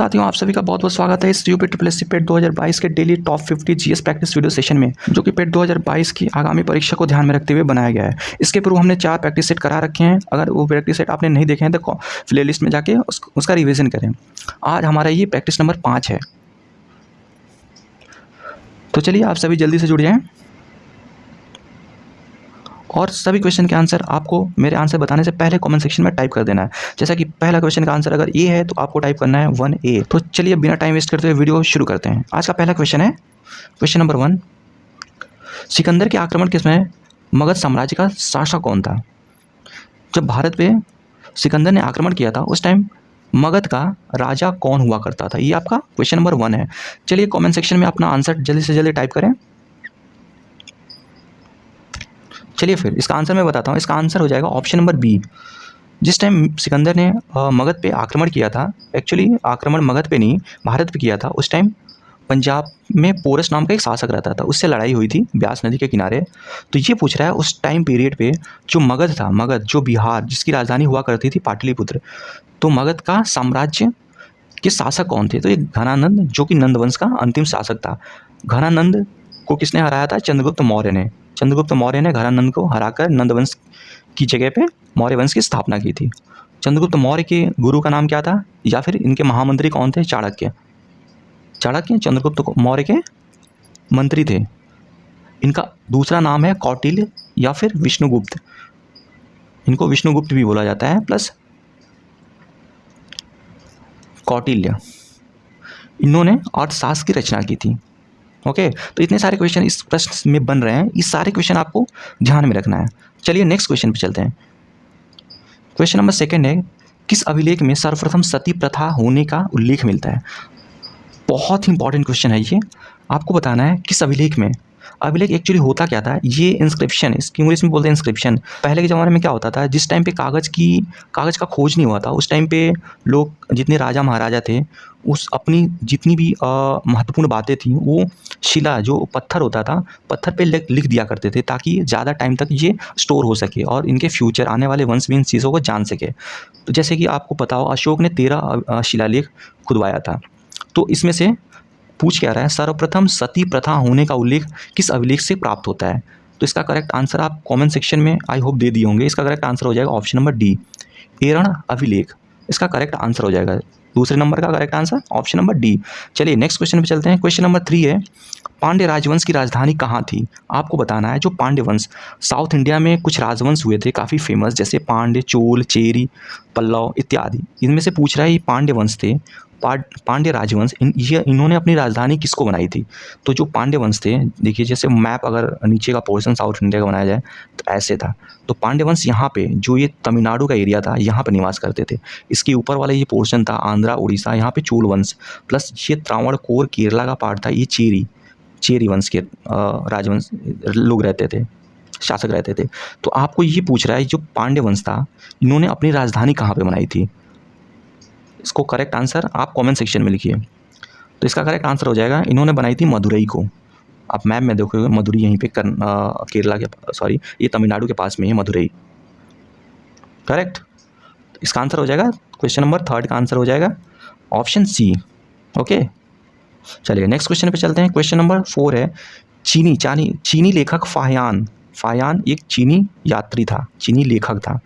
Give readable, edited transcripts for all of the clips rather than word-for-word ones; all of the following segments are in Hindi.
साथियों, आप सभी का बहुत बहुत स्वागत है इस यूपी ट्रिपल पेट 2022 के daily top 50 GS practice video session में, जो कि पेट 2022 की आगामी परीक्षा को ध्यान में रखते हुए बनाया गया है। इसके पूर्व हमने 4 प्रैक्टिस सेट करा रखे हैं। अगर वो प्रैक्टिस सेट आपने नहीं देखे हैं तो प्ले लिस्ट में जाके उसका रिविजन करें। आज हमारा ये प्रैक्टिस नंबर 5 है। तो चलिए आप सभी जल्दी से जुड़ जाएँ और सभी क्वेश्चन के आंसर आपको मेरे आंसर बताने से पहले कमेंट सेक्शन में टाइप कर देना है। जैसा कि पहला क्वेश्चन का आंसर अगर ए है तो आपको टाइप करना है 1A। तो चलिए बिना टाइम वेस्ट करते हुए वीडियो शुरू करते हैं। आज का पहला क्वेश्चन है क्वेश्चन नंबर 1। सिकंदर के आक्रमण के समय मगध साम्राज्य का शासक कौन था? जब भारत पे सिकंदर ने आक्रमण किया था उस टाइम मगध का राजा कौन हुआ करता था? ये आपका क्वेश्चन नंबर 1 है। चलिए कॉमेंट सेक्शन में अपना आंसर जल्दी से जल्दी टाइप करें। चलिए फिर इसका आंसर मैं बताता हूँ। इसका आंसर हो जाएगा ऑप्शन नंबर बी। जिस टाइम सिकंदर ने मगध पे आक्रमण किया था, एक्चुअली आक्रमण मगध पे नहीं भारत पे किया था, उस टाइम पंजाब में पोरस नाम का एक शासक रहता था, उससे लड़ाई हुई थी ब्यास नदी के किनारे। तो ये पूछ रहा है उस टाइम पीरियड पे जो मगध था, मगध जो बिहार जिसकी राजधानी हुआ करती थी पाटलिपुत्र, तो मगध का साम्राज्य के शासक कौन थे? तो ये घनानंद, जो कि नंदवंश का अंतिम शासक था। घनानंद को किसने हराया था? चंद्रगुप्त मौर्य ने। चंद्रगुप्त मौर्य ने घनानंद को हराकर नंदवंश की जगह पे मौर्य वंश की स्थापना की थी। चंद्रगुप्त मौर्य के गुरु का नाम क्या था, या फिर इनके महामंत्री कौन थे? चाणक्य। चाणक्य चंद्रगुप्त मौर्य के मंत्री थे। इनका दूसरा नाम है कौटिल्य या फिर विष्णुगुप्त। इनको विष्णुगुप्त भी बोला जाता है, प्लस कौटिल्य। इन्होंने अर्थशास्त्र की रचना की थी। ओके, तो इतने सारे क्वेश्चन इस प्रश्न में बन रहे हैं, इस सारे क्वेश्चन आपको ध्यान में रखना है। चलिए नेक्स्ट क्वेश्चन पे चलते हैं। क्वेश्चन नंबर 2 है, किस अभिलेख में सर्वप्रथम सती प्रथा होने का उल्लेख मिलता है? बहुत ही इंपॉर्टेंट क्वेश्चन है ये। आपको बताना है किस अभिलेख में। अभिलेख एक्चुअली होता क्या था? ये इंस्क्रिप्शन, इसकी इंग्लिश में बोलते हैं इंस्क्रिप्शन। पहले के ज़माने में क्या होता था, जिस टाइम पे कागज़ का खोज नहीं हुआ था, उस टाइम पे लोग, जितने राजा महाराजा थे, उस अपनी जितनी भी महत्वपूर्ण बातें थी वो शिला, जो पत्थर होता था, पत्थर पे लिख दिया करते थे, ताकि ज़्यादा टाइम तक ये स्टोर हो सके और इनके फ्यूचर आने वाले वंश भी इन चीज़ों को जान सके। तो जैसे कि आपको पता हो, अशोक ने 13 शिलालेख खुदवाया था। तो इसमें से पूछ क्या रहा है, सर्वप्रथम सती प्रथा होने का उल्लेख किस अभिलेख से प्राप्त होता है? तो इसका करेक्ट आंसर आप कमेंट सेक्शन में आई होप दे दिए होंगे। इसका करेक्ट आंसर हो जाएगा ऑप्शन नंबर डी, एरण अभिलेख। इसका करेक्ट आंसर हो जाएगा दूसरे नंबर का correct answer option number D. चलिए नेक्स्ट क्वेश्चन पे चलते हैं। क्वेश्चन नंबर 3 है, पांड्य राजवंश की राजधानी कहाँ थी? आपको बताना है। जो पांड्य वंश, साउथ इंडिया में कुछ राजवंश हुए थे काफ़ी फेमस, जैसे पांड्य, चोल, चेरी, पल्लव इत्यादि। इनमें से पूछ रहा है ये पांड्य वंश थे, पांड्य राजवंश, इन्होंने अपनी राजधानी किसको बनाई थी? तो जो पांड्य वंश थे, देखिए जैसे मैप अगर नीचे का पोर्शन साउथ इंडिया का बनाया जाए तो ऐसे था। तो पांड्य वंश यहाँ पे, जो ये तमिलनाडु का एरिया था, यहाँ पे निवास करते थे। इसके ऊपर वाला ये पोर्शन था आंध्रा उड़ीसा, यहाँ पे चोल वंश, प्लस ये त्रावणकोर केरला का पार्ट था, ये चेरी वंश के राजवंश लोग रहते थे, शासक रहते थे। तो आपको ये पूछ रहा है जो पांड्य वंश था, इन्होंने अपनी राजधानी कहाँ पे बनाई थी? इसको करेक्ट आंसर आप कमेंट सेक्शन में लिखिए। तो इसका करेक्ट आंसर हो जाएगा, इन्होंने बनाई थी मदुरई को। आप मैप में देखोगे मदुरई यहीं पे केरला के, सॉरी ये तमिलनाडु के पास में है मदुरई। करेक्ट। इसका आंसर हो जाएगा, क्वेश्चन नंबर 3 का आंसर हो जाएगा ऑप्शन सी। ओके, चलिए नेक्स्ट क्वेश्चन पे चलते हैं। क्वेश्चन नंबर 4 है, चीनी लेखक फायान एक चीनी यात्री था, चीनी लेखक था,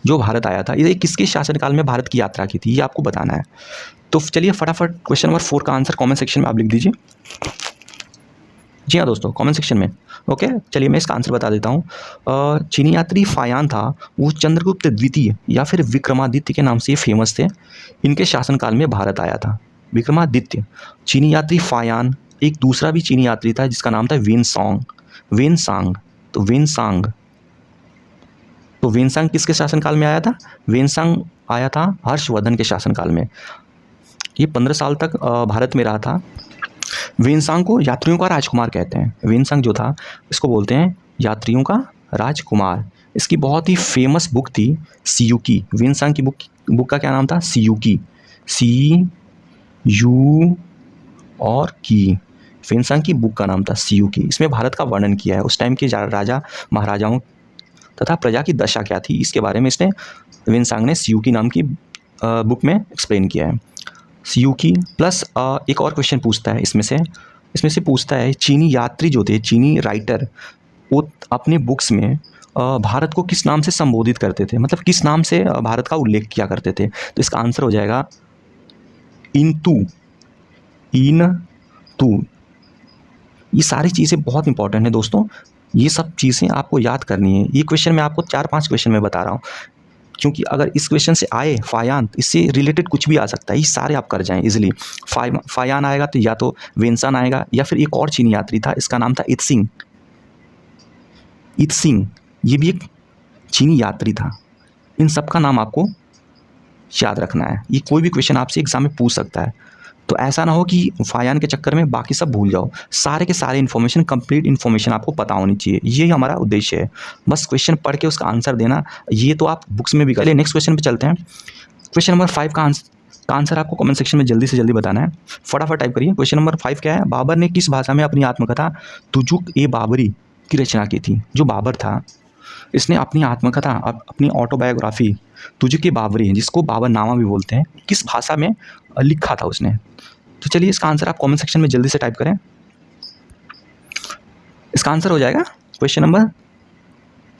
जो भारत आया था। ये किसके शासनकाल में भारत की यात्रा की थी, ये आपको बताना है। तो चलिए फटाफट क्वेश्चन नंबर 4 का आंसर कमेंट सेक्शन में आप लिख दीजिए। जी हाँ दोस्तों, कमेंट सेक्शन में। ओके, चलिए मैं इसका आंसर बता देता हूँ। चीनी यात्री फायान था, वो चंद्रगुप्त द्वितीय या फिर विक्रमादित्य के नाम से फेमस थे। इनके शासनकाल में भारत आया था विक्रमादित्य। चीनी यात्री फायान, एक दूसरा भी चीनी यात्री था जिसका नाम था वेनसांग। तो वेनसांग किसके शासनकाल में आया था? वेनसांग आया था हर्षवर्धन के शासनकाल में। ये 15 साल तक भारत में रहा था। वेनसांग को यात्रियों का राजकुमार कहते हैं। वेनसांग जो था, इसको बोलते हैं यात्रियों का राजकुमार। इसकी बहुत ही फेमस बुक थी सियुकी। वेनसांग की बुक का क्या नाम था? सियुकी। CU और की, वेनसांग की बुक का नाम था सियुकी। इसमें भारत का वर्णन किया है, उस टाइम के राजा महाराजाओं तथा प्रजा की दशा क्या थी, इसके बारे में इसने वेनसांग ने सियुकी नाम की बुक में एक्सप्लेन किया है। यू की प्लस एक और क्वेश्चन पूछता है इसमें से पूछता है चीनी यात्री जो थे, चीनी राइटर, वो अपने बुक्स में भारत को किस नाम से संबोधित करते थे, मतलब किस नाम से भारत का उल्लेख किया करते थे। तो इसका आंसर हो जाएगा इन तू। ये सारी चीज़ें बहुत इंपॉर्टेंट है दोस्तों, ये सब चीज़ें आपको याद करनी है। ये क्वेश्चन मैं आपको 4-5 क्वेश्चन में बता रहा हूँ, क्योंकि अगर इस क्वेश्चन से आए फायान, इससे रिलेटेड कुछ भी आ सकता है, ये सारे आप कर जाएं इजीली। फायान आएगा तो या तो वेंसान आएगा, या फिर एक और चीनी यात्री था, इसका नाम था इत्सिंग। ये भी एक चीनी यात्री था। इन सब का नाम आपको याद रखना है, ये कोई भी क्वेश्चन आपसे एग्जाम में पूछ सकता है। तो ऐसा ना हो कि फायान के चक्कर में बाकी सब भूल जाओ, सारे के सारे इन्फॉर्मेशन, कंप्लीट इन्फॉर्मेशन आपको पता होनी चाहिए, ये हमारा उद्देश्य है। बस क्वेश्चन पढ़ के उसका आंसर देना, ये तो आप बुक्स में भी कर ले। नेक्स्ट क्वेश्चन पे चलते हैं। क्वेश्चन नंबर 5 का आंसर आपको कमेंट सेक्शन में जल्दी से जल्दी बताना है, फटाफट टाइप करिए। क्वेश्चन नंबर 5 क्या है? बाबर ने किस भाषा में अपनी आत्मकथा तुजुक ए बाबरी की रचना की थी? जो बाबर था, इसने अपनी आत्मकथा, अपनी ऑटोबायोग्राफी तुजुक ए बाबरी, जिसको बाबरनामा भी बोलते हैं, किस भाषा में लिखा था उसने? तो चलिए इसका आंसर आप कमेंट सेक्शन में जल्दी से टाइप करें। इसका आंसर हो जाएगा क्वेश्चन नंबर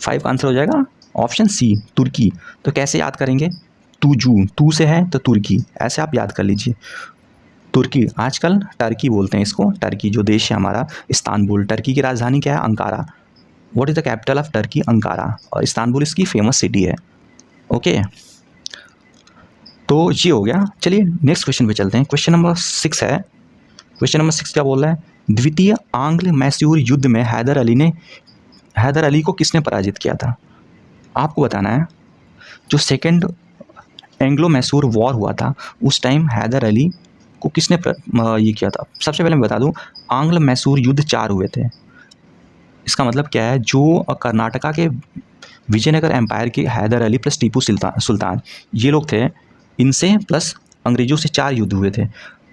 5 का आंसर हो जाएगा ऑप्शन सी, तुर्की। तो कैसे याद करेंगे? तू से है तो तुर्की, ऐसे आप याद कर लीजिए। तुर्की, आजकल टर्की बोलते हैं इसको, टर्की जो देश है हमारा, इस्तांबुल। टर्की की राजधानी क्या है? Ankara. What is the capital of Turkey? Ankara. और इस्तांबुल इसकी फेमस सिटी है। ओके, तो ये हो गया। चलिए नेक्स्ट क्वेश्चन पे चलते हैं। क्वेश्चन नंबर 6 है। क्वेश्चन नंबर 6 क्या बोल रहा है? द्वितीय आंग्ल मैसूर युद्ध में हैदर अली को किसने पराजित किया था? आपको बताना है। जो सेकेंड एंग्लो मैसूर वॉर हुआ था, उस टाइम हैदर अली को किसने ये किया था? सबसे पहले मैं बता दूं, आंग्ल मैसूर युद्ध 4 हुए थे। इसका मतलब क्या है? जो कर्नाटका के विजयनगर एम्पायर के हैदर अली प्लस टीपू सुल्तान, ये लोग थे, इनसे प्लस अंग्रेजों से 4 युद्ध हुए थे।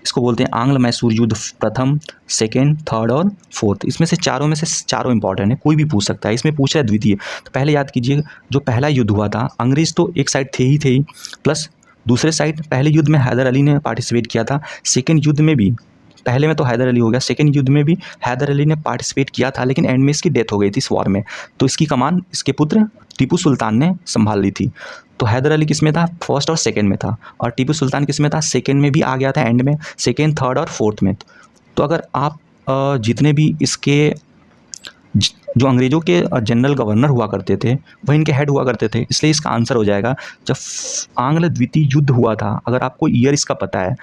इसको बोलते हैं आंग्ल मैसूर युद्ध, प्रथम, सेकेंड, थर्ड और फोर्थ। इसमें से चारों इंपॉर्टेंट है, कोई भी पूछ सकता है। इसमें पूछ रहा है द्वितीय, तो पहले याद कीजिए, जो पहला युद्ध हुआ था, अंग्रेज तो एक साइड थे ही, प्लस दूसरे साइड पहले युद्ध में हैदर अली ने पार्टिसिपेट किया था। सेकेंड युद्ध में भी, पहले में तो हैदर अली हो गया, सेकेंड युद्ध में भी हैदर अली ने पार्टिसिपेट किया था, लेकिन एंड में इसकी डेथ हो गई थी इस वॉर में। तो इसकी कमान इसके पुत्र टीपू सुल्तान ने संभाल ली थी। तो हैदर अली किस में था? फर्स्ट और सेकंड में था। और टीपू सुल्तान किस में था? सेकंड में भी आ गया था एंड में, सेकंड, थर्ड और फोर्थ में। तो अगर आप जितने भी इसके जो अंग्रेज़ों के जनरल गवर्नर हुआ करते थे, वह इनके हेड हुआ करते थे, इसलिए इसका आंसर हो जाएगा, जब आंग्ल द्वितीय युद्ध हुआ था, अगर आपको ईयर इसका पता है,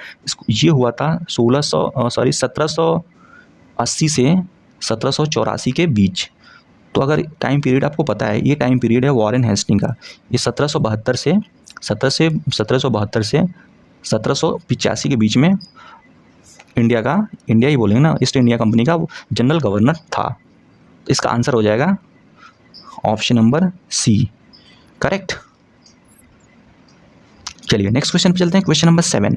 ये हुआ था 1780 से 1784 के बीच। तो अगर टाइम पीरियड आपको पता है, ये टाइम पीरियड है वॉरेन हेस्टिंग का। ये 1772 से 1785 के बीच में इंडिया ही बोलेंगे ना, ईस्ट इंडिया कंपनी का जनरल गवर्नर था। तो इसका आंसर हो जाएगा ऑप्शन नंबर सी, करेक्ट। चलिए नेक्स्ट क्वेश्चन पे चलते हैं। क्वेश्चन नंबर 7,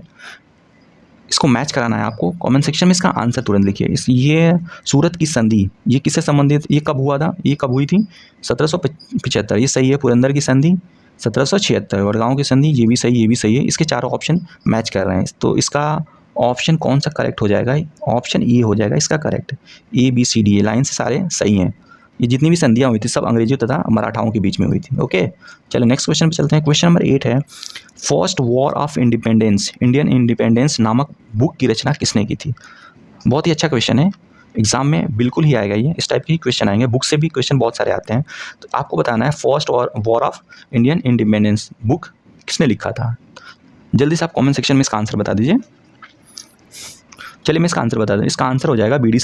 इसको मैच कराना है आपको। कमेंट सेक्शन में इसका आंसर तुरंत लिखिए। ये सूरत की संधि, ये किससे संबंधित, ये कब हुआ था? ये कब हुई थी? 1775, ये सही है। पुरंदर की संधि 1776, वडगांव की संधि, ये भी सही है। इसके चारों ऑप्शन मैच कर रहे हैं। तो इसका ऑप्शन कौन सा करेक्ट हो जाएगा? ऑप्शन ए हो जाएगा इसका करेक्ट। ABCD, ये लाइन से सारे सही हैं। ये जितनी भी संधियाँ हुई थी सब अंग्रेजों तथा मराठाओं के बीच में हुई थी। ओके, चलो नेक्स्ट क्वेश्चन पे चलते हैं। क्वेश्चन नंबर 8 है, first war of independence, Indian independence नामक बुक की रचना किसने की थी? बहुत ही अच्छा क्वेश्चन है, एग्जाम में बिल्कुल ही आएगा ये, इस टाइप के ही क्वेश्चन आएंगे। बुक से भी क्वेश्चन बहुत सारे आते हैं। तो आपको बताना है first war of Indian independence book किसने लिखा था? जल्दी से आप कॉमेंट सेक्शन में इसका आंसर बता दीजिए। चलिए मैं इसका आंसर बता दूँ। इसका आंसर हो जाएगा वीर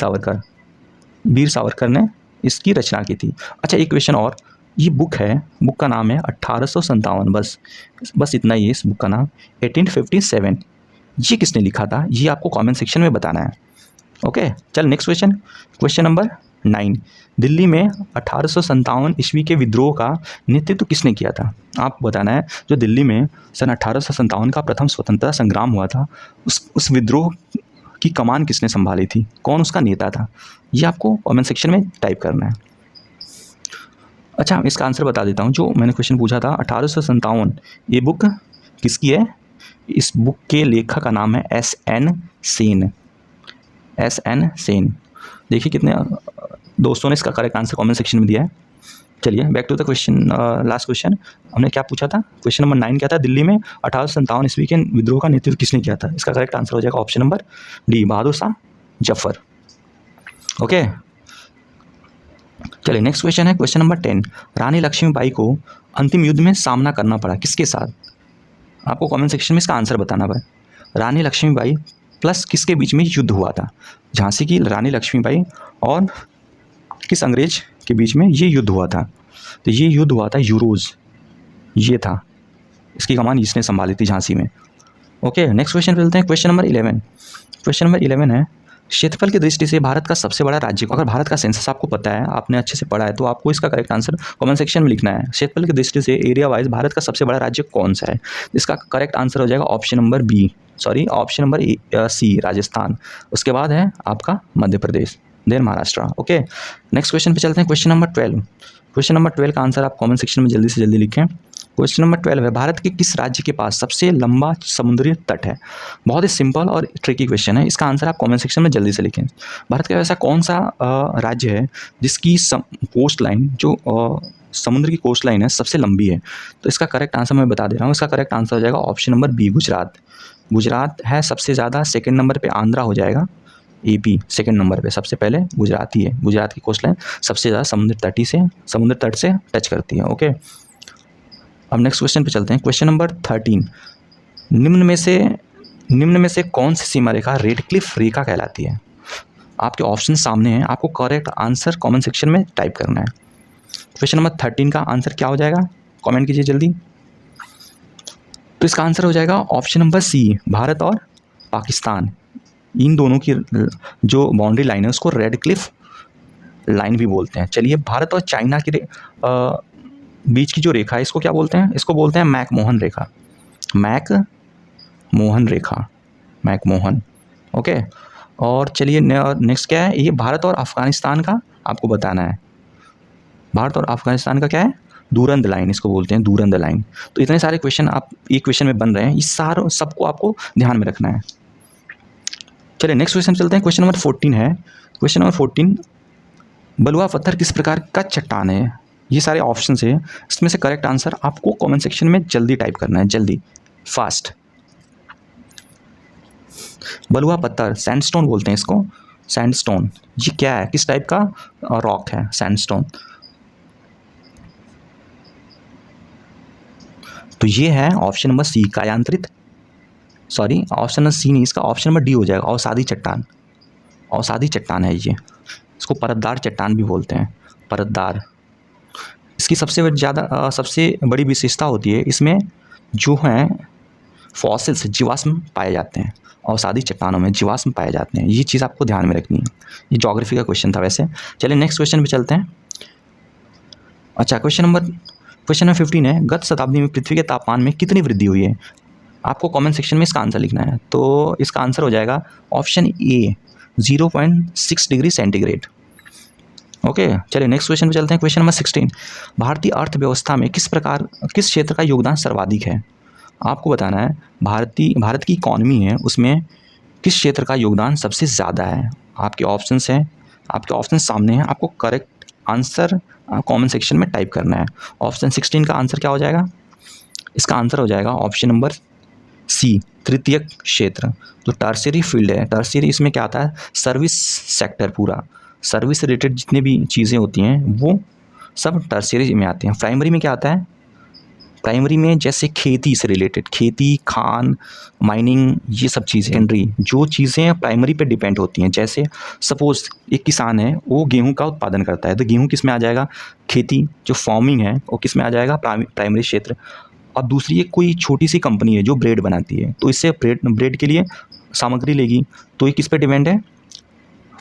सावरकर ने इसकी रचना की थी। अच्छा, एक क्वेश्चन और, ये बुक है, बुक का नाम है 1857, बस इतना ही है इस बुक का नाम। 1857, ये किसने लिखा था? ये आपको कमेंट सेक्शन में बताना है। ओके, चल next question. Question number 9, Delhi में 1857 ईस्वी के विद्रोह का नेतृत्व किसने किया था? आपको बताना है, जो दिल्ली में सन 1857 का प्रथम स्वतंत्रता संग्राम हुआ था, उस विद्रोह की कमान किसने संभाली थी? कौन उसका नेता था? ये आपको कमेंट सेक्शन में टाइप करना है। अच्छा, इसका आंसर बता देता हूँ। जो मैंने क्वेश्चन पूछा था 1857, ये बुक किसकी है? इस बुक के लेखक का नाम है S.N. सेन। S.N. सेन। देखिए कितने दोस्तों ने इसका करेक्ट आंसर कमेंट सेक्शन में दिया है। चलिए back to the question, last question. हमने क्या पूछा था? क्वेश्चन नंबर 9 क्या था? दिल्ली में 1857 ईस्वी के विद्रोह का नेतृत्व किसने किया था? इसका करेक्ट आंसर हो जाएगा option number D, Bahadur Shah Zafar. Okay, चलिए नेक्स्ट क्वेश्चन है क्वेश्चन नंबर 10। रानी लक्ष्मीबाई को अंतिम युद्ध में सामना करना पड़ा किसके साथ? आपको कमेंट सेक्शन में इसका आंसर बताना है। रानी लक्ष्मीबाई प्लस किसके बीच में युद्ध हुआ था? झांसी की रानी लक्ष्मीबाई और किस अंग्रेज के बीच में ये युद्ध हुआ था? तो ये युद्ध हुआ था यूरोज, ये था, इसकी कमान इसने संभाली थी झांसी में। ओके, नेक्स्ट क्वेश्चन चलते हैं क्वेश्चन नंबर 11। क्वेश्चन नंबर 11 है क्षेत्रफल की दृष्टि से भारत का सबसे बड़ा राज्य। अगर भारत का सेंसस आपको पता है, आपने अच्छे से पढ़ा है, तो आपको इसका करेक्ट आंसर कमेंट सेक्शन में लिखना है। क्षेत्रफल की दृष्टि से एरिया वाइज भारत का सबसे बड़ा राज्य कौन सा है? इसका करेक्ट आंसर हो जाएगा ऑप्शन नंबर सी, राजस्थान। उसके बाद है आपका Madhya Pradesh, then Maharashtra. Okay, next question पे चलते हैं क्वेश्चन नंबर 12। क्वेश्चन नंबर 12 का आंसर आप कमेंट सेक्शन में जल्दी से जल्दी लिखें। क्वेश्चन नंबर 12 है भारत के किस राज्य के पास सबसे लंबा समुद्री तट है? बहुत ही सिंपल और ट्रिकी क्वेश्चन है, इसका आंसर आप कमेंट सेक्शन में जल्दी से लिखें। भारत का ऐसा कौन सा राज्य है जिसकी कोस्ट लाइन, जो समुद्र की कोस्ट लाइन है, सबसे लंबी है? तो इसका करेक्ट आंसर मैं बता दे रहा हूँ। इसका करेक्ट आंसर हो जाएगा option number B, Gujarat. Gujarat है सबसे ज़्यादा, सेकेंड नंबर पर आंध्रा हो जाएगा, AP सेकंड नंबर पे, सबसे पहले गुजरात ही है। गुजरात की कोस्ट लाइन सबसे ज़्यादा समुद्र तट से टच करती है। ओके, अब नेक्स्ट क्वेश्चन पे चलते हैं क्वेश्चन नंबर 13। निम्न में से कौन सी सीमा रेखा रेडक्लिफ रेखा कहलाती है? आपके ऑप्शन सामने हैं, आपको करेक्ट आंसर कमेंट सेक्शन में टाइप करना है। क्वेश्चन नंबर 13 का आंसर क्या हो जाएगा? कमेंट कीजिए जल्दी। तो इसका आंसर हो जाएगा ऑप्शन नंबर सी, भारत और पाकिस्तान, इन दोनों की जो बाउंड्री लाइन है उसको रेडक्लिफ लाइन भी बोलते हैं। चलिए, भारत और चाइना के बीच की जो रेखा है इसको क्या बोलते हैं? इसको बोलते हैं मैकमोहन रेखा। मैकमोहन। ओके, और चलिए नेक्स्ट क्या है? ये भारत और अफगानिस्तान का आपको बताना है। भारत और अफगानिस्तान का क्या है? दूरंद लाइन, इसको बोलते हैं दूरंद लाइन। तो इतने सारे क्वेश्चन आप एक क्वेश्चन में बन रहे हैं, इस सारों सबको आपको ध्यान में रखना है। चलिए नेक्स्ट क्वेश्चन चलते हैं। क्वेश्चन नंबर 14 है। क्वेश्चन नंबर 14, बलुआ पत्थर किस प्रकार का चट्टान है? ये सारे ऑप्शन है, इसमें से करेक्ट आंसर आपको कमेंट सेक्शन में जल्दी टाइप करना है, जल्दी, फास्ट। बलुआ पत्थर, सैंडस्टोन बोलते हैं इसको, सैंडस्टोन। ये क्या है, किस टाइप का रॉक है? सैंडस्टोन। तो ये है ऑप्शन नंबर सी, कायांतरित, सॉरी ऑप्शन नंबर सी नहीं, इसका ऑप्शन नंबर डी हो जाएगा, अवसादी चट्टान। अवसादी चट्टान है ये, इसको परतदार चट्टान भी बोलते हैं, परतदार। इसकी सबसे बड़ी विशेषता होती है, इसमें जो हैं फॉसिल्स, जीवाश्म पाए जाते हैं। अवसादी चट्टानों में जीवाश्म पाए जाते हैं, ये चीज़ आपको ध्यान में रखनी है। ये ज्योग्राफी का क्वेश्चन था वैसे। चलिए नेक्स्ट क्वेश्चन पे चलते हैं। अच्छा, क्वेश्चन नंबर 15 है, गत शताब्दी में पृथ्वी के तापमान में कितनी वृद्धि हुई है? आपको कमेंट सेक्शन में इसका आंसर लिखना है। तो इसका आंसर हो जाएगा option A, 0.6 degree centigrade. Okay, चलिए नेक्स्ट क्वेश्चन पे चलते हैं। क्वेश्चन नंबर 16, भारतीय अर्थव्यवस्था में किस क्षेत्र का योगदान सर्वाधिक है? आपको बताना है भारत की इकॉनमी है, उसमें किस क्षेत्र का योगदान सबसे ज़्यादा है? आपके ऑप्शंस हैं, आपके ऑप्शन सामने हैं, आपको करेक्ट आंसर कमेंट सेक्शन में टाइप करना है। ऑप्शन 16 का आंसर क्या हो जाएगा? इसका आंसर हो जाएगा ऑप्शन नंबर सी, तृतीयक क्षेत्र, जो टर्शियरी फील्ड है। टर्शियरी इसमें क्या आता है? सर्विस सेक्टर, पूरा सर्विस रिलेटेड जितनी भी चीज़ें होती हैं वो सब टर्शियरी में आते हैं। प्राइमरी में क्या आता है? प्राइमरी में जैसे खेती से रिलेटेड, खेती, खान, माइनिंग, ये सब चीज़ें। सेकेंडरी जो चीज़ें प्राइमरी पे डिपेंड होती हैं, जैसे सपोज एक किसान है, वो गेहूं का उत्पादन करता है, तो गेहूं किस में आ जाएगा? खेती। जो फार्मिंग है वो किस में आ जाएगा? प्राइमरी क्षेत्र। अब दूसरी एक कोई छोटी सी कंपनी है जो ब्रेड बनाती है, तो इससे ब्रेड के लिए सामग्री लेगी, तो ये किस पे डिपेंड है?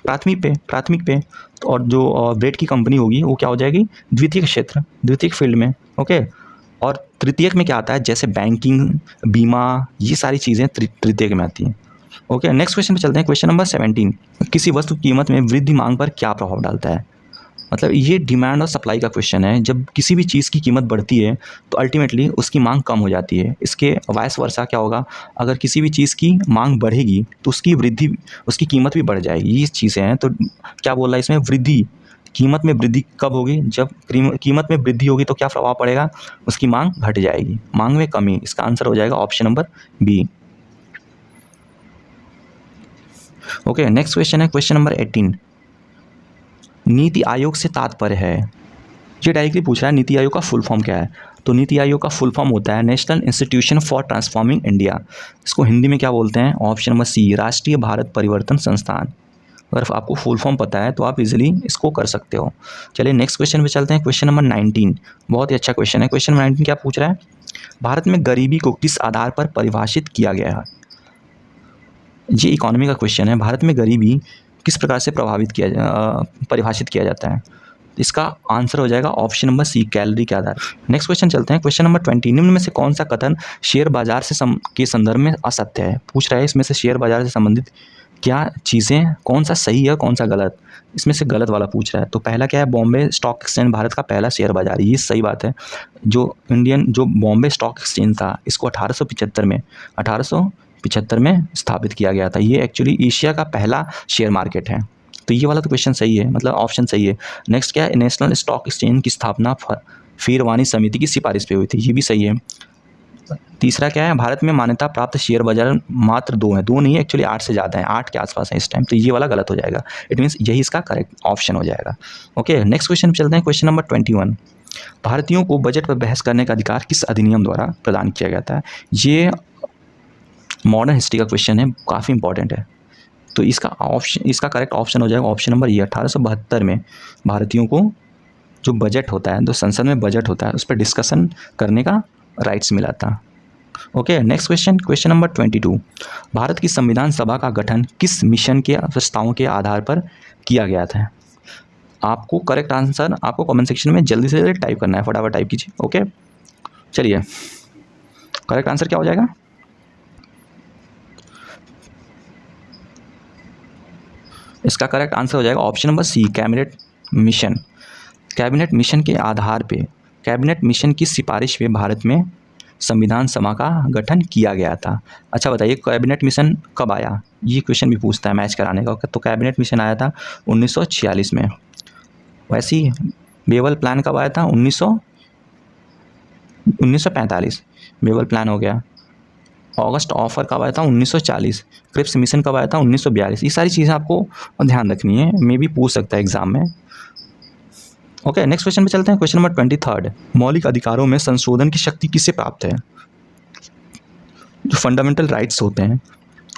प्राथमिक पे। और जो ब्रेड की कंपनी होगी वो क्या हो जाएगी? द्वितीयक क्षेत्र, द्वितीयक फील्ड में। ओके, और तृतीयक में क्या आता है? जैसे बैंकिंग, बीमा, ये सारी चीज़ें तृतीयक में आती हैं। ओके, नेक्स्ट क्वेश्चन पे चलते हैं। क्वेश्चन नंबर 17, किसी वस्तु की कीमत में वृद्धि मांग पर क्या प्रभाव डालता है? मतलब ये डिमांड और सप्लाई का क्वेश्चन है। जब किसी भी चीज़ की कीमत बढ़ती है तो अल्टीमेटली उसकी मांग कम हो जाती है। इसके वाइस वर्सा क्या होगा, अगर किसी भी चीज़ की मांग बढ़ेगी तो उसकी कीमत भी बढ़ जाएगी। ये चीज़ें हैं। तो क्या बोल रहा है इसमें, वृद्धि, कीमत में वृद्धि कब होगी, जब कीमत में वृद्धि होगी तो क्या प्रभाव पड़ेगा, उसकी मांग घट जाएगी, मांग में कमी। इसका आंसर हो जाएगा option number B. Okay, next question है क्वेश्चन नंबर 18। नीति आयोग से तात्पर्य है, ये डायरेक्टली पूछ रहा है नीति आयोग का फुल फॉर्म क्या है। तो नीति आयोग का फुल फॉर्म होता है national institution for transforming India. इसको हिंदी में क्या बोलते हैं, ऑप्शन नंबर सी, राष्ट्रीय भारत परिवर्तन संस्थान। अगर आपको फुल फॉर्म पता है तो आप इजीली इसको कर सकते हो। चलिए नेक्स्ट क्वेश्चन पे चलते हैं, क्वेश्चन नंबर 19। बहुत ही अच्छा क्वेश्चन है। क्वेश्चन नंबर 19 क्या पूछ रहा है, भारत में गरीबी को किस आधार पर परिभाषित किया गया है। ये इकोनॉमी का क्वेश्चन है। भारत में गरीबी किस प्रकार से परिभाषित किया जाता है। इसका आंसर हो जाएगा ऑप्शन नंबर सी, कैलोरी के आधार। नेक्स्ट क्वेश्चन चलते हैं, क्वेश्चन नंबर 20। निम्न में से कौन सा कथन शेयर बाजार से के संदर्भ में असत्य है। पूछ रहा है इसमें से शेयर बाजार से संबंधित क्या चीज़ें, कौन सा सही है कौन सा गलत। इसमें से गलत वाला पूछ रहा है। तो पहला क्या है, बॉम्बे स्टॉक एक्सचेंज भारत का पहला शेयर बाजार, ये सही बात है। जो बॉम्बे स्टॉक एक्सचेंज था इसको 1875 में स्थापित किया गया था। ये एक्चुअली एशिया का पहला शेयर मार्केट है। तो ये वाला तो क्वेश्चन सही है, मतलब ऑप्शन सही है। नेक्स्ट क्या है, नेशनल स्टॉक एक्सचेंज की स्थापना फीरवानी समिति की सिफारिश पे हुई थी, ये भी सही है। तीसरा क्या है, भारत में मान्यता प्राप्त शेयर बाजार मात्र 2 हैं, 2 नहीं है एक्चुअली 8 से ज़्यादा हैं, 8 के आसपास है इस टाइम। तो ये वाला गलत हो जाएगा। इट मीन्स यही इसका करेक्ट ऑप्शन हो जाएगा। ओके, नेक्स्ट क्वेश्चन पे चलते हैं, क्वेश्चन नंबर 21। भारतीयों को बजट पर बहस करने का अधिकार किस अधिनियम द्वारा प्रदान किया गया था। ये मॉडर्न हिस्ट्री का क्वेश्चन है, काफ़ी इंपॉर्टेंट है। तो इसका करेक्ट ऑप्शन हो जाएगा ऑप्शन नंबर ये, 1872 में भारतीयों को जो बजट होता है, जो संसद में बजट होता है, उस पर डिस्कशन करने का राइट्स मिला था। Okay, next question, question number 22। Bharat की संविधान सभा का गठन किस मिशन के प्रस्तावों के आधार पर किया गया था। आपको करेक्ट आंसर आपको कमेंट सेक्शन में जल्दी से जल्दी टाइप करना है, फटाफट टाइप कीजिए। ओके, चलिए करेक्ट आंसर क्या हो जाएगा, इसका करेक्ट आंसर हो जाएगा option number C, cabinet mission. Cabinet mission के आधार पे, कैबिनेट मिशन की सिफारिश पे भारत में संविधान सभा का गठन किया गया था। अच्छा बताइए, कैबिनेट मिशन कब आया, ये क्वेश्चन भी पूछता है मैच कराने का। तो कैबिनेट मिशन आया था 1946 में। वैसे ही बेवल प्लान कब आया था, 1945 बेवल प्लान हो गया। ऑगस्ट ऑफर कब आया था, 1940। क्रिप्स मिशन कब आया था, 1942। ये सारी चीज़ें आपको ध्यान रखनी है, मे भी पूछ सकता है एग्जाम में। ओके, नेक्स्ट क्वेश्चन पे चलते हैं, क्वेश्चन नंबर 23। मौलिक अधिकारों में संशोधन की शक्ति किससे प्राप्त है। जो फंडामेंटल राइट्स होते हैं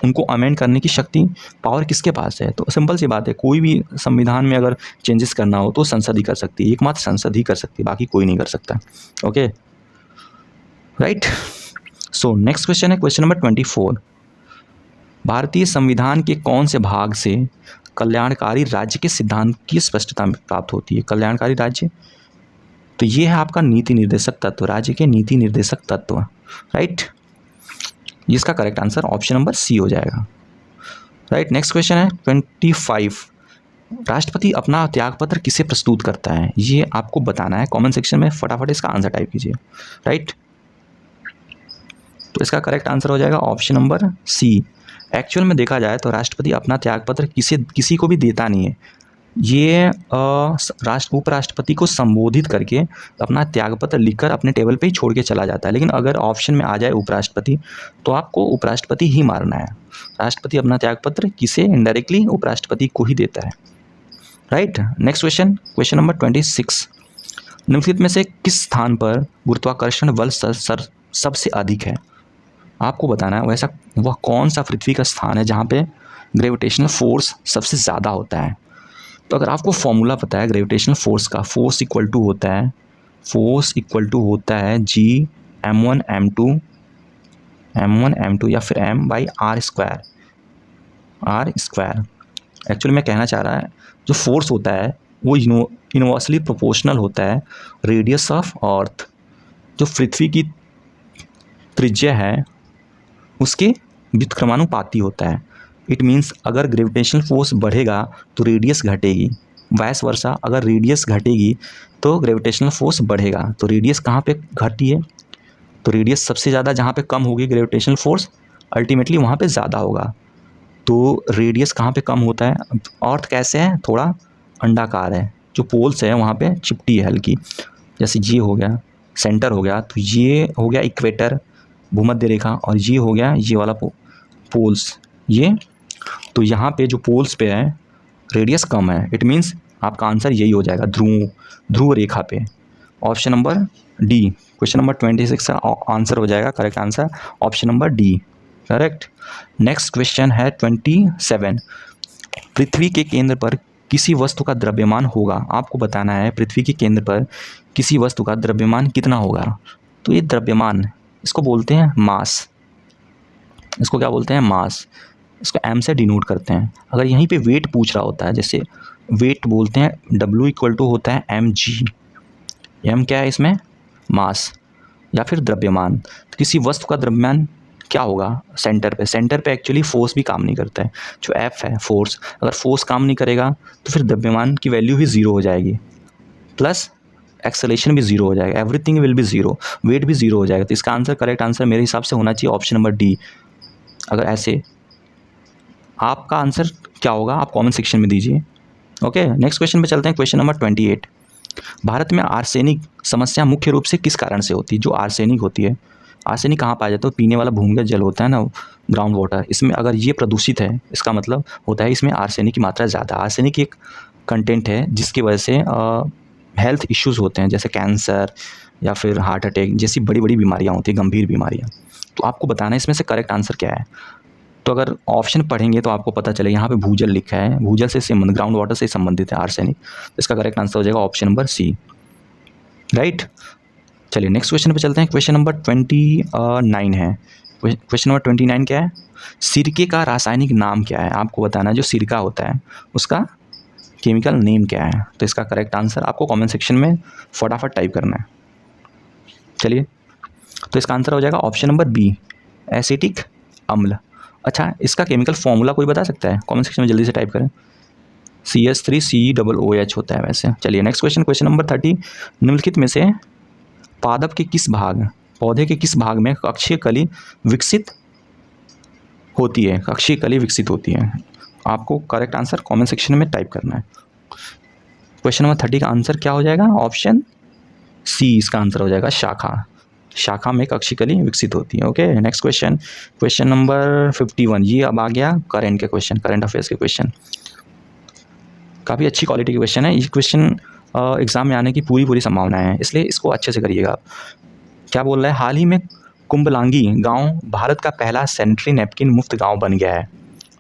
उनको अमेंड करने की शक्ति, पावर किसके पास है। तो सिंपल सी बात है, कोई भी संविधान में अगर चेंजेस करना हो तो संसद ही कर सकती है, एकमात्र संसद ही कर सकती है, बाकी कोई नहीं कर सकता। Okay right. So next question है क्वेश्चन नंबर 24। भारतीय संविधान के कौन से भाग से कल्याणकारी राज्य के सिद्धांत की स्पष्टता प्राप्त होती है। कल्याणकारी राज्य, तो ये है आपका नीति निर्देशक तत्व, राज्य के नीति निर्देशक तत्व, राइट। इसका correct answer option number C हो जाएगा, राइट। नेक्स्ट क्वेश्चन है 25। राष्ट्रपति अपना त्यागपत्र किसे प्रस्तुत करता है, ये आपको बताना है कमेंट सेक्शन में, फटाफट इसका आंसर टाइप कीजिए, राइट। तो इसका करेक्ट आंसर हो जाएगा ऑप्शन नंबर सी। एक्चुअल में देखा जाए तो राष्ट्रपति अपना त्यागपत्र किसी को भी देता नहीं है, ये उपराष्ट्रपति को संबोधित करके अपना त्यागपत्र लिखकर अपने टेबल पे ही छोड़ के चला जाता है। लेकिन अगर ऑप्शन में आ जाए उपराष्ट्रपति तो आपको उपराष्ट्रपति ही मारना है। राष्ट्रपति अपना त्यागपत्र किसे, इनडायरेक्टली उपराष्ट्रपति को ही देता है, right. Next question, question number 26। निम्नलिखित में से किस स्थान पर गुरुत्वाकर्षण बल सबसे अधिक है, आपको बताना है वैसा वह कौन सा पृथ्वी का स्थान है जहाँ पे ग्रेविटेशनल फोर्स सबसे ज़्यादा होता है। तो अगर आपको फॉर्मूला पता है ग्रेविटेशनल फोर्स का, फोर्स इक्वल टू होता है G m1 m2 या फिर m/r²। एक्चुअली मैं कहना चाह रहा है जो फोर्स होता है वो इनवर्सली प्रोपोर्शनल होता है रेडियस ऑफ अर्थ, जो पृथ्वी की त्रिज्या है उसके व्युत्क्रमानुपाती होता है। इट मीन्स अगर ग्रेविटेशनल फोर्स बढ़ेगा तो रेडियस घटेगी, वैस वर्सा अगर रेडियस घटेगी तो ग्रेविटेशनल फोर्स बढ़ेगा। तो रेडियस कहाँ पे घटी है? तो रेडियस सबसे ज़्यादा जहाँ पे कम होगी ग्रेविटेशनल फोर्स अल्टीमेटली वहाँ पे ज़्यादा होगा। तो रेडियस कहाँ पे कम होता है? अर्थ कैसे है? थोड़ा अंडाकार है, जो पोल्स है वहाँ पे चिपटी है हल्की, जैसे ये हो गया सेंटर हो गया, तो ये हो गया इक्वेटर भूमध्य रेखा, और ये हो गया ये वाला पोल्स ये। तो यहाँ पे जो पोल्स पे है रेडियस कम है, इट मीन्स आपका आंसर यही हो जाएगा, ध्रुव रेखा पे। Option number D, question number 26 का आंसर हो जाएगा, correct answer option number D, correct. Next question है 27। पृथ्वी के केंद्र पर किसी वस्तु का द्रव्यमान होगा, आपको बताना है पृथ्वी के केंद्र पर किसी वस्तु का द्रव्यमान कितना होगा। तो ये द्रव्यमान, इसको बोलते हैं मास, इसको क्या बोलते हैं? मास। इसको एम से डिनोट करते हैं। अगर यहीं पे वेट पूछ रहा होता है, जैसे वेट बोलते हैं W इक्वल टू होता है mg, m क्या है इसमें? मास या फिर द्रव्यमान। तो किसी वस्तु का द्रव्यमान क्या होगा? सेंटर पे एक्चुअली फोर्स भी काम नहीं करता है, जो F है फोर्स, अगर फोर्स काम नहीं करेगा तो फिर द्रव्यमान की वैल्यू भी ज़ीरो हो जाएगी, प्लस एक्सेलेरेशन भी ज़ीरो हो जाएगा, everything will be zero, weight भी ज़ीरो हो जाएगा। तो इसका आंसर, करेक्ट आंसर मेरे हिसाब से होना चाहिए ऑप्शन नंबर डी। अगर ऐसे आपका आंसर क्या होगा आप कमेंट सेक्शन में दीजिए। ओके, नेक्स्ट क्वेश्चन पे चलते हैं, क्वेश्चन नंबर 28। भारत में आर्सेनिक समस्या मुख्य रूप से किस कारण से होती है? जो आर्सेनिक होती है, आर्सेनिक कहाँ पाया जाता है? पीने वाला भूमिगत जल होता है ना, ग्राउंड वाटर, इसमें अगर ये प्रदूषित है इसका मतलब होता है इसमें आर्सेनिक की मात्रा ज़्यादा। आर्सेनिक एक कंटेंट है जिसकी वजह से हेल्थ इश्यूज़ होते हैं, जैसे कैंसर या फिर हार्ट अटैक जैसी बड़ी बड़ी बीमारियाँ होती हैं, गंभीर बीमारियाँ। तो आपको बताना है इसमें से करेक्ट आंसर क्या है। तो अगर ऑप्शन पढ़ेंगे तो आपको पता चले, यहाँ पे भूजल लिखा है, भूजल से संबंधित, ग्राउंड वाटर से संबंधित है आर्सेनिक। तो इसका करेक्ट आंसर हो जाएगा ऑप्शन नंबर सी, राइट। चलिए नेक्स्ट क्वेश्चन पे चलते हैं, क्वेश्चन नंबर 29 है। क्वेश्चन नंबर 29 क्या है? सिरके का रासायनिक नाम क्या है? आपको बताना है जो सिरका होता है उसका केमिकल नेम क्या है। तो इसका करेक्ट आंसर आपको कमेंट सेक्शन में फटाफट टाइप करना है। चलिए, तो इसका आंसर हो जाएगा ऑप्शन नंबर बी, एसिटिक अम्ल। अच्छा, इसका केमिकल फॉर्मूला कोई बता सकता है? कमेंट सेक्शन में जल्दी से टाइप करें। CH3COOH होता है वैसे। चलिए नेक्स्ट क्वेश्चन, क्वेश्चन नंबर 30। निम्नलिखित में से पादप के किस भाग, पौधे के किस भाग में कक्षीय कली विकसित होती है? कक्षीय कली विकसित होती है। आपको करेक्ट आंसर कमेंट सेक्शन में टाइप करना है। क्वेश्चन नंबर 30 का आंसर क्या हो जाएगा? ऑप्शन सी इसका आंसर हो जाएगा, शाखा। शाखा में कक्षीय कली विकसित होती है। Okay, next question, question number 51। ये अब आ गया करंट के क्वेश्चन, करंट अफेयर्स के क्वेश्चन। काफ़ी अच्छी क्वालिटी के क्वेश्चन है। ये क्वेश्चन एग्जाम में आने की पूरी संभावना है, इसलिए इसको अच्छे से करिएगा आप। क्या बोल रहा है? हाल ही में कुंबलांगी गांव भारत का पहला सैनिटरी नैपकिन मुक्त गांव बन गया है।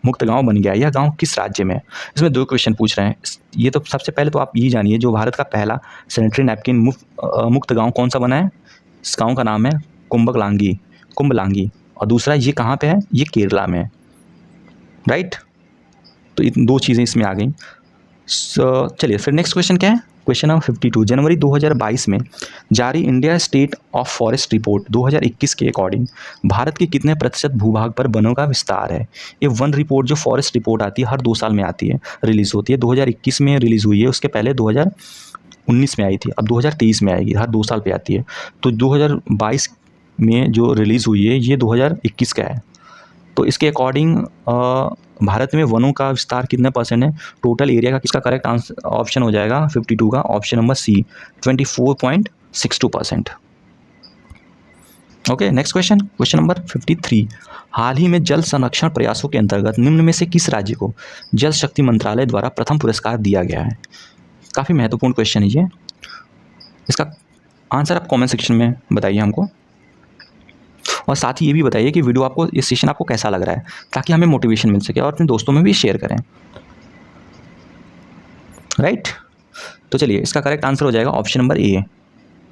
मुक्त गांव बन गया है, यह गांव किस राज्य में है? इसमें दो क्वेश्चन पूछ रहे हैं। ये तो सबसे पहले तो आप यही जानिए, जो भारत का पहला सैनिटरी नैपकिन मुक्त गांव कौन सा बना है? इस गाँव का नाम है कुंबलांगी। और दूसरा ये कहाँ पे है? ये केरला में है, राइट। तो दो चीज़ें इसमें आ गई। चलिए फिर नेक्स्ट क्वेश्चन क्या है? Question number 52। जनवरी 2022 में जारी India state of forest report 2021 के अकॉर्डिंग भारत के कितने प्रतिशत भूभाग पर वनों का विस्तार है? ये वन रिपोर्ट, जो फॉरेस्ट रिपोर्ट आती है हर 2 साल में आती है, रिलीज़ होती है। 2021 में रिलीज़ हुई है, उसके पहले 2019 में आई थी, अब 2023 में आएगी, हर 2 साल पे आती है। तो 2022 में जो रिलीज़ हुई है ये 2021 का है। तो इसके अकॉर्डिंग भारत में वनों का विस्तार कितने परसेंट है टोटल एरिया का? किसका करेक्ट आंसर ऑप्शन हो जाएगा 52 का, option number C, 24.62%। Okay, next question, question number 53। हाल ही में जल संरक्षण प्रयासों के अंतर्गत निम्न में से किस राज्य को जल शक्ति मंत्रालय द्वारा प्रथम पुरस्कार दिया गया है? काफ़ी महत्वपूर्ण क्वेश्चन है ये। इसका आंसर आप कमेंट सेक्शन में बताइए हमको, और साथ ही ये भी बताइए कि वीडियो आपको, ये सेशन आपको कैसा लग रहा है, ताकि हमें मोटिवेशन मिल सके और अपने दोस्तों में भी शेयर करें, राइट। तो चलिए इसका करेक्ट आंसर हो जाएगा ऑप्शन नंबर ए।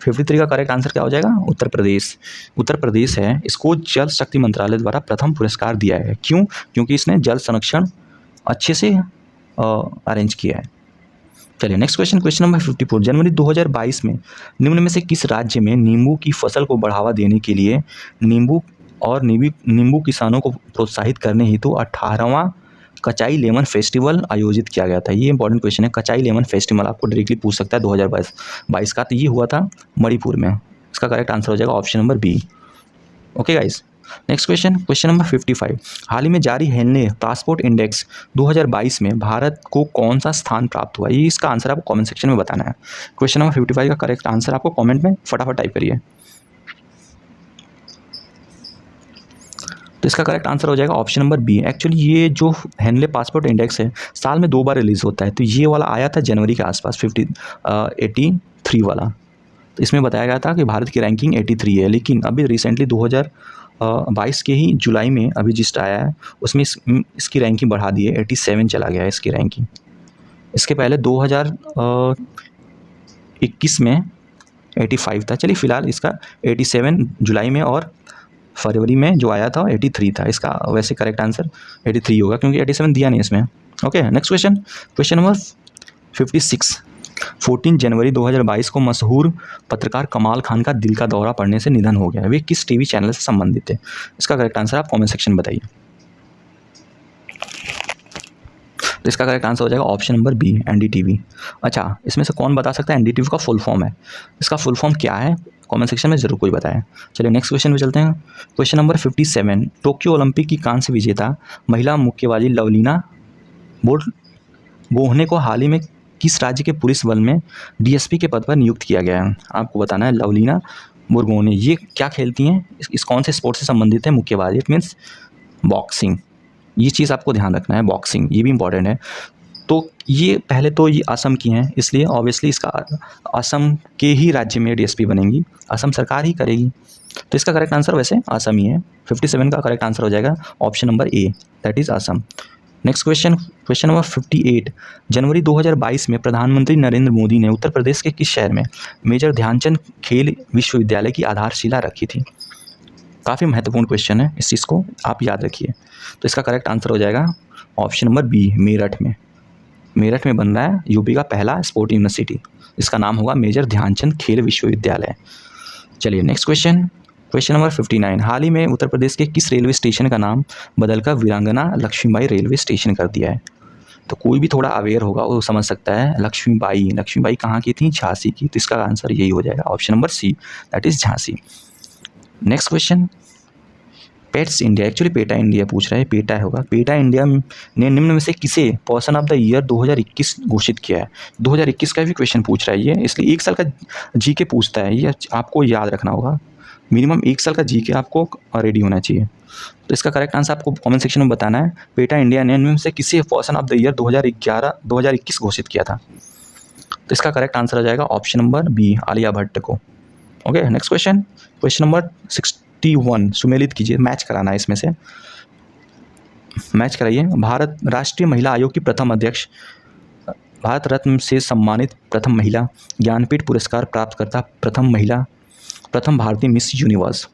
53 का करेक्ट आंसर क्या हो जाएगा? उत्तर प्रदेश। उत्तर प्रदेश है, इसको जल शक्ति मंत्रालय द्वारा प्रथम पुरस्कार दिया है। क्यों? क्योंकि इसने जल संरक्षण अच्छे से अरेंज किया है। चलिए नेक्स्ट क्वेश्चन, क्वेश्चन नंबर 54। जनवरी 2022 में निम्न में से किस राज्य में नींबू की फसल को बढ़ावा देने के लिए नींबू किसानों को प्रोत्साहित करने हेतु 18वां कचाई लेमन फेस्टिवल आयोजित किया गया था? ये इंपॉर्टेंट क्वेश्चन है। कचाई लेमन फेस्टिवल आपको डायरेक्टली पूछ सकता है 2022 का, तो ये हुआ था मणिपुर में। इसका करेक्ट आंसर हो जाएगा option number B. Okay guys, next question number 55। हाल ही में जारी हेनले पासपोर्ट इंडेक्स 2022 में भारत को कौन सा स्थान प्राप्त हुआ? ये इसका आंसर आपको कमेंट सेक्शन में बताना है। क्वेश्चन नंबर 55 का करेक्ट आंसर आपको कमेंट में फटाफट टाइप करिए। तो इसका करेक्ट आंसर हो जाएगा ऑप्शन नंबर बी। एक्चुअली ये जो हेनले पासपोर्ट इंडेक्स है साल में 2 बार रिलीज़ होता है, तो ये वाला आया था जनवरी के आसपास 83 वाला। तो इसमें बताया गया था कि भारत की रैंकिंग 83 है, लेकिन अभी रिसेंटली 2022 के ही जुलाई में अभी जिस्ट आया है उसमें इसकी रैंकिंग बढ़ा दी है, 87 चला गया है इसकी रैंकिंग। इसके पहले 2021 में 85 था। चलिए फ़िलहाल इसका 87 जुलाई में और फरवरी में जो आया था 83 था। इसका वैसे करेक्ट आंसर 83 होगा क्योंकि 87 दिया नहीं इसमें। Okay, next question number 56। 14 जनवरी 2022 को मशहूर पत्रकार कमाल खान का दिल का दौरा पड़ने से निधन हो गया। वे किस टीवी चैनल से संबंधित थे? इसका करेक्ट आंसर आप कमेंट सेक्शन में बताइए। तो इसका करेक्ट आंसर हो जाएगा ऑप्शन नंबर बी, एनडीटीवी। अच्छा, इसमें से कौन बता सकता है एनडीटीवी का फुल फॉर्म है? इसका फुल फॉर्म क्या है? कमेंट सेक्शन में जरूर कोई बताए। चलिए नेक्स्ट क्वेश्चन पे चलते हैं। Question number 57। टोक्यो ओलंपिक की कांस्य विजेता महिला मुक्केबाजी लवलीना बोहने को हाल ही में किस राज्य के पुलिस बल में डीएसपी के पद पर नियुक्त किया गया है? आपको बताना है। लवलीना बोरगोने ये क्या खेलती हैं? इस कौन से स्पोर्ट से संबंधित है मुक्केबाजी? It means boxing. ये चीज़ आपको ध्यान रखना है, बॉक्सिंग, ये भी इंपॉर्टेंट है। तो ये पहले तो ये असम की हैं, इसलिए ऑब्वियसली इसका असम के ही राज्य में डीएसपी बनेंगी, असम सरकार ही करेगी। तो इसका करेक्ट आंसर वैसे असम ही है। 57 का करेक्ट आंसर हो जाएगा option number A, that is Assam. Next question number 58। जनवरी 2022 में प्रधानमंत्री नरेंद्र मोदी ने उत्तर प्रदेश के किस शहर में मेजर ध्यानचंद खेल विश्वविद्यालय की आधारशिला रखी थी? काफ़ी महत्वपूर्ण क्वेश्चन है, इस चीज़ को आप याद रखिए। तो इसका करेक्ट आंसर हो जाएगा ऑप्शन नंबर बी, मेरठ में। मेरठ में बन रहा है यूपी का पहला स्पोर्ट यूनिवर्सिटी। इसका नाम होगा मेजर ध्यानचंद खेल विश्वविद्यालय। चलिए नेक्स्ट क्वेश्चन नंबर 59। हाल ही में उत्तर प्रदेश के किस रेलवे स्टेशन का नाम बदलकर वीरांगना लक्ष्मीबाई रेलवे स्टेशन कर दिया है? तो कोई भी थोड़ा अवेयर होगा वो समझ सकता है। लक्ष्मीबाई कहाँ की थी? झांसी की। तो इसका आंसर यही हो जाएगा option number C, that is Jhansi. Next question, pets India, actually PETA India पूछ रहा है, पेटा होगा। पेटा इंडिया ने निम्न में से किसे पर्सन ऑफ द ईयर 2021 घोषित किया है? 2021 का भी क्वेश्चन पूछ रहा है ये, इसलिए 1 साल का जीके पूछता है, ये आपको याद रखना होगा। मिनिमम 1 साल का जीके आपको रेडी होना चाहिए। तो इसका करेक्ट आंसर आपको कमेंट सेक्शन में बताना है। पेटा इंडिया ने निम्न से किसे पर्सन ऑफ द ईयर 2021 घोषित किया था? तो इसका करेक्ट आंसर हो जाएगा option number B, Alia Bhatt को। Okay, next question number 61। सुमेलित कीजिए, मैच कराना है, इसमें से मैच कराइए। भारत राष्ट्रीय महिला आयोग की प्रथम अध्यक्ष, भारत रत्न से सम्मानित प्रथम महिला, ज्ञानपीठ पुरस्कार प्राप्त करता प्रथम महिला, प्रथम भारतीय मिस यूनिवर्स।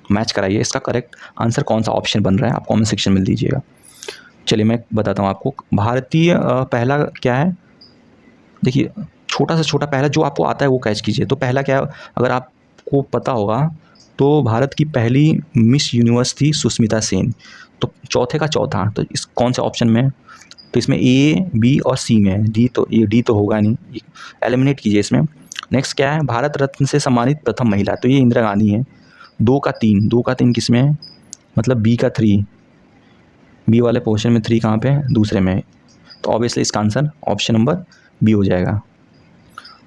मैच कराइए, इसका करेक्ट आंसर कौन सा ऑप्शन बन रहा है आप कमेंट सेक्शन में दीजिएगा। चलिए मैं बताता हूँ आपको। भारतीय पहला क्या है, देखिए छोटा से छोटा पहला जो आपको आता है वो कैच कीजिए। तो पहला क्या है, अगर आपको पता होगा तो भारत की पहली मिस यूनिवर्स थी सुष्मिता सेन। तो चौथे का चौथा, तो इस कौन से ऑप्शन में? तो इसमें ए, बी और सी में है। डी तो होगा नहीं, एलिमिनेट कीजिए इसमें। नेक्स्ट क्या है, भारत रत्न से सम्मानित प्रथम महिला, तो ये इंदिरा गांधी है। 2 का 3 किस में है? मतलब बी का 3, बी वाले पोर्शन में 3 कहाँ पे है? दूसरे में। तो ऑब्वियसली इसका आंसर ऑप्शन नंबर बी हो जाएगा।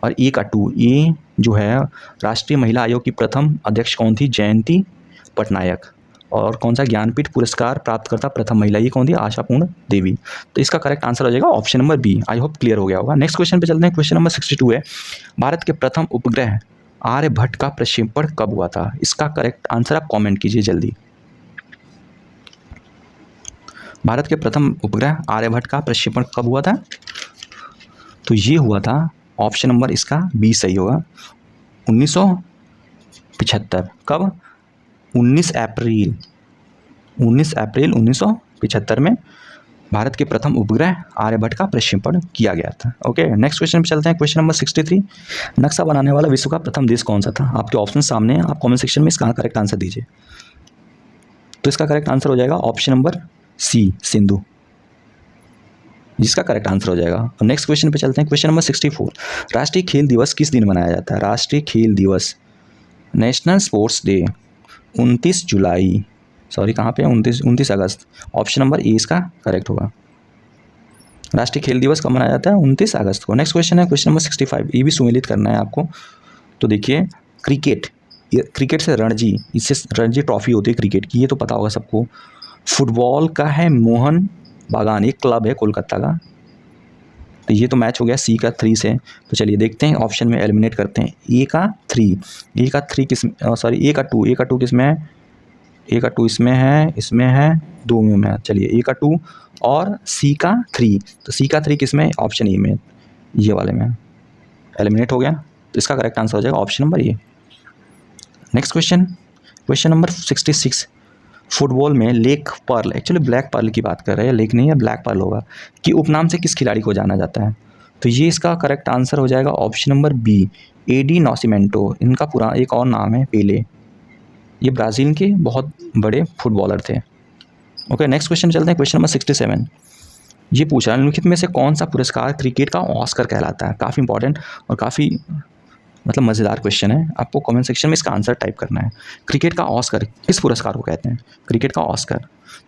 और ए का 2, ए जो है राष्ट्रीय महिला आयोग की प्रथम अध्यक्ष कौन थी? जयंती पटनायक। और कौन सा ज्ञानपीठ पुरस्कार प्राप्त करता प्रथम महिला, ये कौन थी? आशापूर्ण देवी। तो इसका करेक्ट आंसर हो जाएगा option number B. I hope clear हो गया होगा। नेक्स्ट क्वेश्चन पे चलते हैं। क्वेश्चन नंबर 62 है, भारत के प्रथम उपग्रह आर्यभट्ट का प्रक्षेपण कब हुआ था? इसका करेक्ट आंसर आप कॉमेंट कीजिए जल्दी। भारत के प्रथम उपग्रह आर्यभट्ट का प्रक्षेपण कब हुआ था? तो ये हुआ था ऑप्शन नंबर इसका बी सही होगा, 1975। कब? 19 अप्रैल 1975 में भारत के प्रथम उपग्रह आर्यभट्ट का प्रक्षेपण किया गया था। ओके, नेक्स्ट क्वेश्चन पे चलते हैं। क्वेश्चन नंबर 63, नक्शा बनाने वाला विश्व का प्रथम देश कौन सा था? आपके ऑप्शन सामने हैं, आप कमेंट सेक्शन में इसका करेक्ट आंसर दीजिए। तो इसका करेक्ट आंसर हो जाएगा ऑप्शन नंबर सी, सिंधु। जिसका करेक्ट आंसर हो जाएगा। अब नेक्स्ट क्वेश्चन पे चलते हैं। क्वेश्चन नंबर 64, राष्ट्रीय खेल दिवस किस दिन मनाया जाता है? राष्ट्रीय खेल दिवस, नेशनल स्पोर्ट्स डे 29 जुलाई, सॉरी कहाँ पे 29 अगस्त। ऑप्शन नंबर ए इसका करेक्ट होगा। राष्ट्रीय खेल दिवस कब मनाया जाता है? 29 अगस्त को। नेक्स्ट क्वेश्चन है क्वेश्चन नंबर 65, ये भी सुमेलित करना है आपको। तो देखिए क्रिकेट, क्रिकेट से रणजी, इससे रणजी ट्रॉफी होती है क्रिकेट की, ये तो पता होगा सबको। फुटबॉल का है मोहन बागान, एक क्लब है कोलकाता का। तो ये तो मैच हो गया सी का 3 से। तो चलिए देखते हैं, ऑप्शन में एलिमिनेट करते हैं। ए का 3 किस, सॉरी ए का 2 किस में है? ए का 2 इसमें है 2 में है। चलिए ए का 2 और सी का 3, तो सी का 3 किस में? ऑप्शन ए में, ये वाले में एलिमिनेट हो गया। तो इसका करेक्ट आंसर हो जाएगा option number A. Next question number 66, football में lake pearl, actually black pearl की बात कर रहे हैं, लेक नहीं है ब्लैक पर्ल होगा, कि उपनाम से किस खिलाड़ी को जाना जाता है? तो ये इसका करेक्ट आंसर हो जाएगा ऑप्शन नंबर बी, एडी नॉसिमेंटो। इनका पूरा एक और नाम है पेले। ये ब्राज़ील के बहुत बड़े फुटबॉलर थे। ओके, नेक्स्ट क्वेश्चन चलते हैं। क्वेश्चन नंबर 67, ये पूछा निम्नलिखित में से कौन सा पुरस्कार क्रिकेट का ऑस्कर कहलाता है? काफ़ी इंपॉर्टेंट और काफ़ी मतलब मज़ेदार क्वेश्चन है। आपको कमेंट सेक्शन में इसका आंसर टाइप करना है। क्रिकेट का ऑस्कर किस पुरस्कार को कहते हैं? क्रिकेट का ऑस्कर,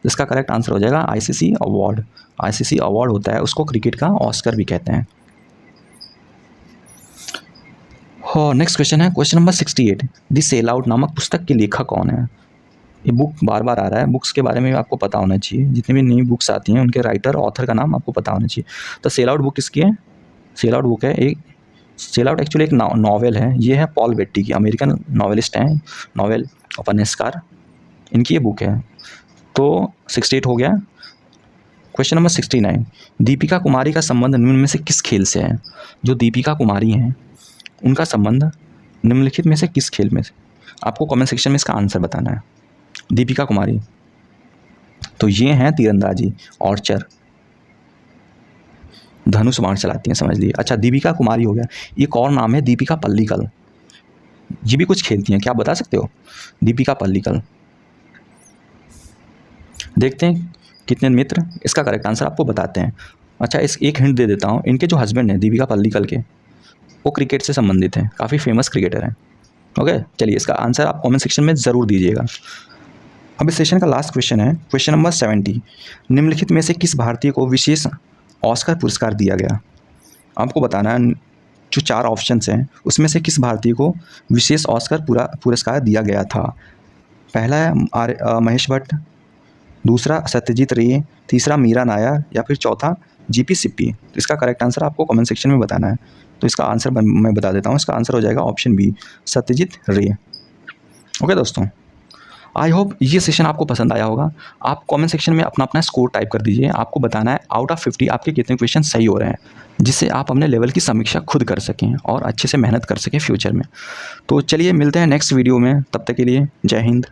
इसका करेक्ट आंसर हो जाएगा आईसीसी अवार्ड। आईसीसी अवार्ड होता है, उसको क्रिकेट का ऑस्कर भी कहते हैं। हो नेक्स्ट क्वेश्चन है question number 68, the sell out नामक पुस्तक के लेखक कौन है? ये बुक बार बार आ रहा है, बुक्स के बारे में आपको पता होना चाहिए। जितनी भी नई बुक्स आती हैं उनके राइटर ऑथर का नाम आपको पता होना चाहिए। तो सेल आउट बुक किसकी है? सेल आउट बुक है एक, सेल आउट एक्चुअली एक नॉवेल है। ये है पॉल बेट्टी की, अमेरिकन नॉवेलिस्ट हैं, नॉवेल उपन्यासकार, इनकी ये बुक है। तो 68 हो गया। क्वेश्चन नंबर 69, दीपिका कुमारी का संबंध निम्न में से किस खेल से है? जो दीपिका कुमारी हैं उनका संबंध निम्नलिखित में से किस खेल में से? आपको कमेंट सेक्शन में इसका आंसर बताना है। दीपिका कुमारी, तो ये हैं तीरंदाजी, आर्चर, धनुष बाण चलाती हैं, समझ लिए। अच्छा, दीपिका कुमारी हो गया। एक और नाम है दीपिका पल्लिकल, ये भी कुछ खेलती हैं, क्या आप बता सकते हो? दीपिका पल्लिकल। देखते हैं कितने मित्र इसका करेक्ट आंसर आपको बताते हैं। अच्छा, इस एक हिंट दे देता हूँ, इनके जो हस्बैंड हैं दीपिका पल्लिकल के, वो क्रिकेट से संबंधित हैं, काफ़ी फेमस क्रिकेटर हैं। ओके, चलिए इसका आंसर आप कमेंट सेक्शन में ज़रूर दीजिएगा। अब इस सेशन का लास्ट क्वेश्चन है क्वेश्चन नंबर 70, निम्नलिखित में से किस भारतीय को विशेष ऑस्कर पुरस्कार दिया गया? आपको बताना है जो 4 ऑप्शंस हैं उसमें से किस भारतीय को विशेष ऑस्कर पुरस्कार दिया गया था। पहला है महेश भट्ट, दूसरा सत्यजीत रे, तीसरा मीरा नायर या फिर चौथा जीपी सिप्पी। तो इसका करेक्ट आंसर आपको कमेंट सेक्शन में बताना है। तो इसका आंसर मैं बता देता हूँ, इसका आंसर हो जाएगा ऑप्शन बी, सत्यजीत रे। ओके दोस्तों, आई होप ये सेशन आपको पसंद आया होगा। आप कमेंट सेक्शन में अपना अपना स्कोर टाइप कर दीजिए। आपको बताना है आउट ऑफ 50 आपके कितने क्वेश्चन सही हो रहे हैं, जिससे आप अपने लेवल की समीक्षा खुद कर सकें और अच्छे से मेहनत कर सकें फ्यूचर में। तो चलिए मिलते हैं नेक्स्ट वीडियो में, तब तक के लिए जय हिंद।